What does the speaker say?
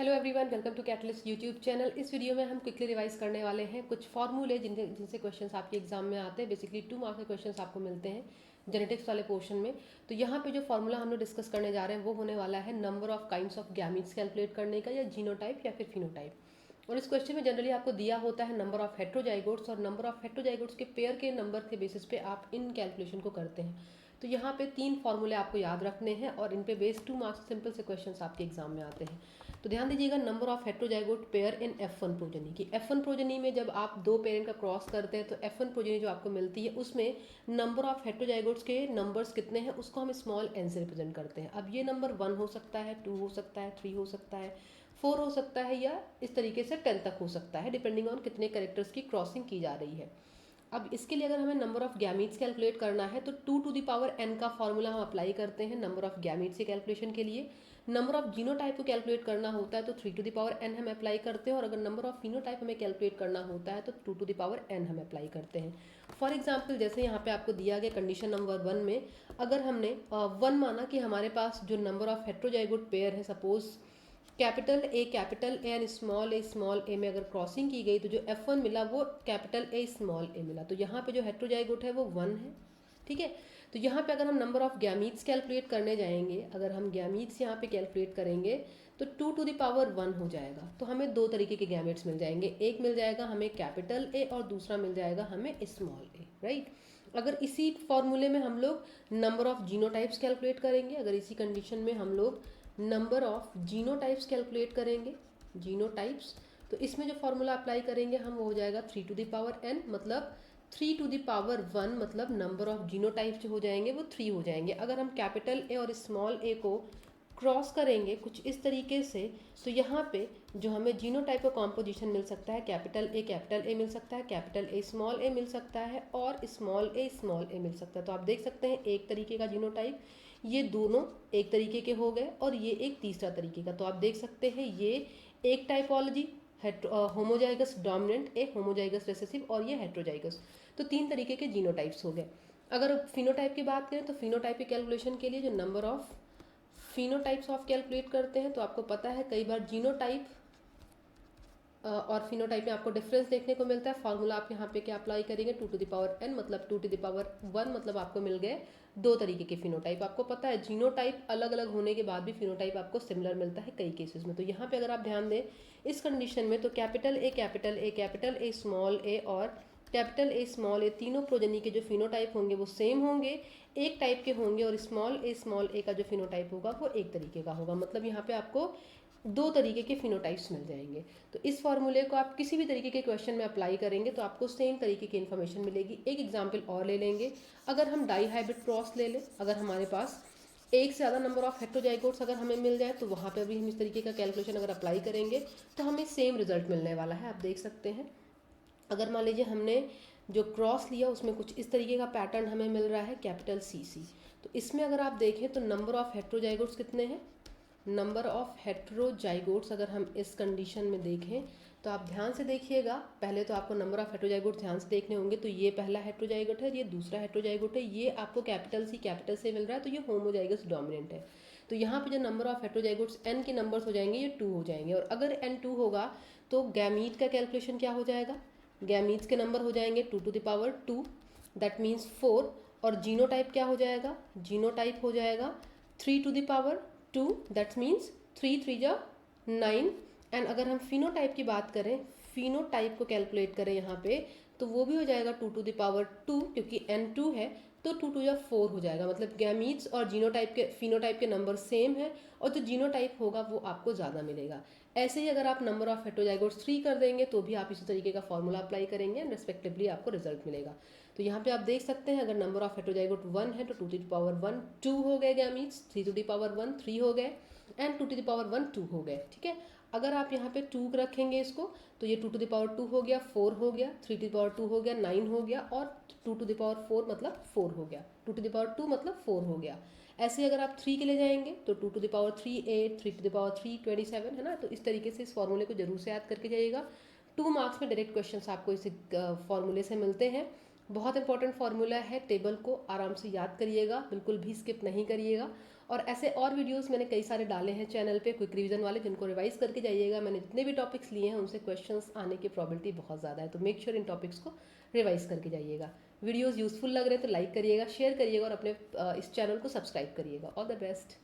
Hello everyone, welcome to Catalyst YouTube channel. इस video में हम क्विकली रिवाइज करने वाले हैं कुछ फॉर्मूले जिनसे क्वेश्चंस आपके एग्जाम में आते हैं। बेसिकली 2 मार्क्स के क्वेश्चंस आपको मिलते हैं जेनेटिक्स वाले पोर्शन में। तो यहाँ पे जो फॉर्मूला हम लोग डिस्कस करने जा रहे हैं वो होने वाला है number of kinds of gametes calculate करने का, या जीनोटाइप या फिर फिनोटाइप। और इस क्वेश्चन में जनरली आपको दिया होता है नंबर ऑफ हेट्रोजाइगोट्स, और नंबर ऑफ हेट्रोजाइगोट्स के पेयर के नंबर के बेसिस पे आप इन कैलकुलेशन को करते हैं। तो यहाँ पे 3 फॉर्मूले आपको याद रखने हैं और इन पे बेस 2 मार्क्स सिंपल से क्वेश्चंस आपके एग्जाम में आते हैं। तो ध्यान दीजिएगा, number of heterozygote pair in F1 progeny की। F1 प्रोजनी में जब आप दो पेरेंट का क्रॉस करते हैं तो F1 प्रोजनी जो आपको मिलती है उसमें नंबर ऑफ हेट्रोजाइगोट्स के नंबर्स कितने हैं उसको हम स्मॉल n से रिप्रेजेंट करते हैं। अब ये नंबर 1 हो सकता है, 2 हो सकता है, 3 हो सकता है, 4 हो सकता है, या इस तरीके से 10 तक हो सकता है, डिपेंडिंग ऑन कितने कैरेक्टर्स की क्रॉसिंग की जा रही है। अब इसके लिए अगर हमें नंबर ऑफ गैमीट्स कैलकुलेट करना है तो 2 टू द पावर n का फॉर्मूला हम अप्लाई करते हैं नंबर ऑफ गैमीट्स के कैलकुलेशन के लिए। नंबर ऑफ जीनोटाइप को कैलकुलेट करना होता है तो 3 टू द पावर n हम अप्लाई करते हैं, और अगर नंबर ऑफ फिनोटाइप हमें कैलकुलेट करना होता है तो 2 टू द पावर n हम अप्लाई करते हैं। फॉर एग्जाम्पल, जैसे यहाँ पे आपको दिया गया कंडीशन नंबर 1 में अगर हमने 1 माना कि हमारे पास जो नंबर ऑफ हेट्रोजाइगोट पेयर है, suppose capital A and small A में अगर क्रॉसिंग की गई तो जो F1 मिला वो कैपिटल ए स्मॉल ए मिला। तो यहाँ पे जो हेट्रोजाइगोट है वो 1 है, ठीक है। तो यहाँ पे अगर हम नंबर ऑफ गैमीट्स कैलकुलेट करने जाएंगे, अगर हम गैमीट्स यहाँ पे कैलकुलेट करेंगे तो 2 टू द पावर 1 हो जाएगा। तो हमें दो तरीके के गैमेट्स मिल जाएंगे, एक मिल जाएगा हमें कैपिटल ए और दूसरा मिल जाएगा हमें स्मॉल ए, राइट। अगर इसी फॉर्मूले में हम लोग नंबर ऑफ जीनोटाइप्स कैलकुलेट करेंगे, अगर इसी कंडीशन में हम लोग नंबर ऑफ जीनोटाइप्स कैलकुलेट करेंगे, जीनोटाइप्स, तो इसमें जो फॉर्मूला अप्लाई करेंगे हम वो हो जाएगा 3 टू द पावर n, मतलब 3 टू द पावर 1, मतलब नंबर ऑफ जीनोटाइप्स जो हो जाएंगे वो 3 हो जाएंगे। अगर हम कैपिटल ए और स्मॉल ए को क्रॉस करेंगे कुछ इस तरीके से तो यहाँ पे जो हमें जीनोटाइप का कॉम्पोजिशन मिल सकता है, कैपिटल ए मिल सकता है, कैपिटल ए मिल सकता है, और स्मॉल ए मिल सकता है। तो आप देख सकते हैं एक तरीके का जीनोटाइप, ये दोनों एक तरीके के हो गए, और ये एक तीसरा तरीके का। तो आप देख सकते हैं ये एक टाइपोलॉजी होमोजाइगस डोमिनेंट, एक होमोजाइगस रिसेसिव, और ये हेट्रोजाइगस। तो 3 तरीके के जीनोटाइप्स हो गए। अगर फिनोटाइप की बात करें तो फिनोटाइप के कैलकुलेशन के लिए जो number of phenotypes of calculate करते हैं, तो आपको पता है कई बार जीनोटाइप और फिनोटाइप में आपको डिफरेंस देखने को मिलता है। फॉर्मूला आप यहाँ पे क्या अप्लाई करेंगे, 2 टू द पावर n, मतलब 2 टू द पावर 1, मतलब आपको मिल गए दो तरीके के फिनोटाइप। आपको पता है जीनोटाइप अलग अलग होने के बाद भी फिनोटाइप आपको सिमिलर मिलता है कई केसेस में। तो यहाँ पे अगर आप ध्यान दें इस कंडीशन में तो कैपिटल ए स्मॉल ए और कैपिटल ए स्मॉल ए तीनों प्रोजनी के जो फिनोटाइप होंगे वो सेम होंगे, एक टाइप के होंगे, और स्मॉल ए का जो फिनोटाइप होगा वो एक तरीके का होगा। मतलब यहाँ पे आपको दो तरीके के फिनोटाइप्स मिल जाएंगे। तो इस फॉर्मूले को आप किसी भी तरीके के क्वेश्चन में अप्लाई करेंगे तो आपको सेम तरीके की इन्फॉर्मेशन मिलेगी। एक एग्जांपल और ले लेंगे, अगर हम डाई हाइब्रिड क्रॉस ले लें, अगर हमारे पास एक से ज़्यादा नंबर ऑफ हेट्रोजाइगोट्स अगर हमें मिल जाए तो वहाँ पर भी हम इस तरीके का कैलकुलेशन अगर अप्लाई करेंगे तो हमें सेम रिजल्ट मिलने वाला है। आप देख सकते हैं, अगर मान लीजिए हमने जो क्रॉस लिया उसमें कुछ इस तरीके का पैटर्न हमें मिल रहा है कैपिटल सी, तो इसमें अगर आप देखें तो नंबर ऑफ हेट्रोजाइगोट्स कितने हैं, नंबर ऑफ हेट्रोजाइगोट्स अगर हम इस कंडीशन में देखें तो आप ध्यान से देखिएगा, पहले तो आपको नंबर ऑफ हेट्रोजाइगोट ध्यान से देखने होंगे। तो ये पहला हेट्रोजाइगोट है, ये दूसरा हेट्रोजाइगोट है, ये आपको कैपिटल से मिल रहा है, तो ये होमोजाइगस डोमिनेंट है। तो यहाँ पे जो नंबर ऑफ हेट्रोजाइगोट्स n के नंबर्स हो जाएंगे ये 2 हो जाएंगे, और अगर n 2 होगा तो गैमीट का कैलकुलेशन क्या हो जाएगा, गैमीट्स के नंबर हो जाएंगे 2 to the power 2, that means 4, और जीनोटाइप क्या हो जाएगा, जीनोटाइप हो जाएगा 3 to the power 2, that means 3 3 जा 9। एंड अगर हम फिनोटाइप की बात करें, फिनोटाइप को कैलकुलेट करें यहाँ पे तो वो भी हो जाएगा 2 टू द पावर 2, क्योंकि n 2 है तो 2 2 जा 4 हो जाएगा। मतलब गैमीट्स और जीनोटाइप के फिनोटाइप के नंबर सेम है, और जो जीनोटाइप होगा वो आपको ज़्यादा मिलेगा। ऐसे ही अगर आप नंबर ऑफ हेट्रोजाइगोट्स 3 कर देंगे तो भी आप इसी तरीके का फॉर्मूला अप्लाई करेंगे एंड रेस्पेक्टिवली आपको रिजल्ट मिलेगा। तो यहाँ पे आप देख सकते हैं अगर नंबर ऑफ हेट्रोजाइगोट 1 है तो 2 टू द पावर 1 2 हो गए गैमीट्स, 3 टू द पावर 1 3 हो गए, एंड 2 टू द पावर 1 2 हो गए, ठीक है। अगर आप यहाँ पे 2 रखेंगे इसको तो ये 2 टू द पावर 2 हो गया, 4 हो गया, 3 टू द पावर 2 हो गया, 9 हो गया, और 2 टू द पावर 4 मतलब 4 हो गया, 2 टू द पावर 2 मतलब 4 हो गया। ऐसे अगर आप 3 के ले जाएंगे तो 2 to the power 3 8, 3 to the power 3 27, है ना। तो इस तरीके से इस फॉर्मूले को जरूर से याद करके जाइएगा। 2 मार्क्स में डायरेक्ट क्वेश्चंस आपको इस फॉर्मूले से मिलते हैं। बहुत इंपॉर्टेंट फार्मूला है, टेबल को आराम से याद करिएगा, बिल्कुल भी स्किप नहीं करिएगा। और ऐसे और वीडियोस मैंने कई सारे डाले हैं चैनल पे क्विक रिवीजन वाले, जिनको रिवाइज करके जाइएगा। मैंने जितने भी टॉपिक्स लिए हैं उनसे क्वेश्चंस आने की प्रोबेबिलिटी बहुत ज़्यादा है, तो मेक श्योर इन टॉपिक्स को रिवाइज करके जाइएगा। वीडियोज़ यूजफुल लग रहे हैं तो लाइक करिएगा, शेयर करिएगा और अपने इस चैनल को सब्सक्राइब करिएगा। All the best.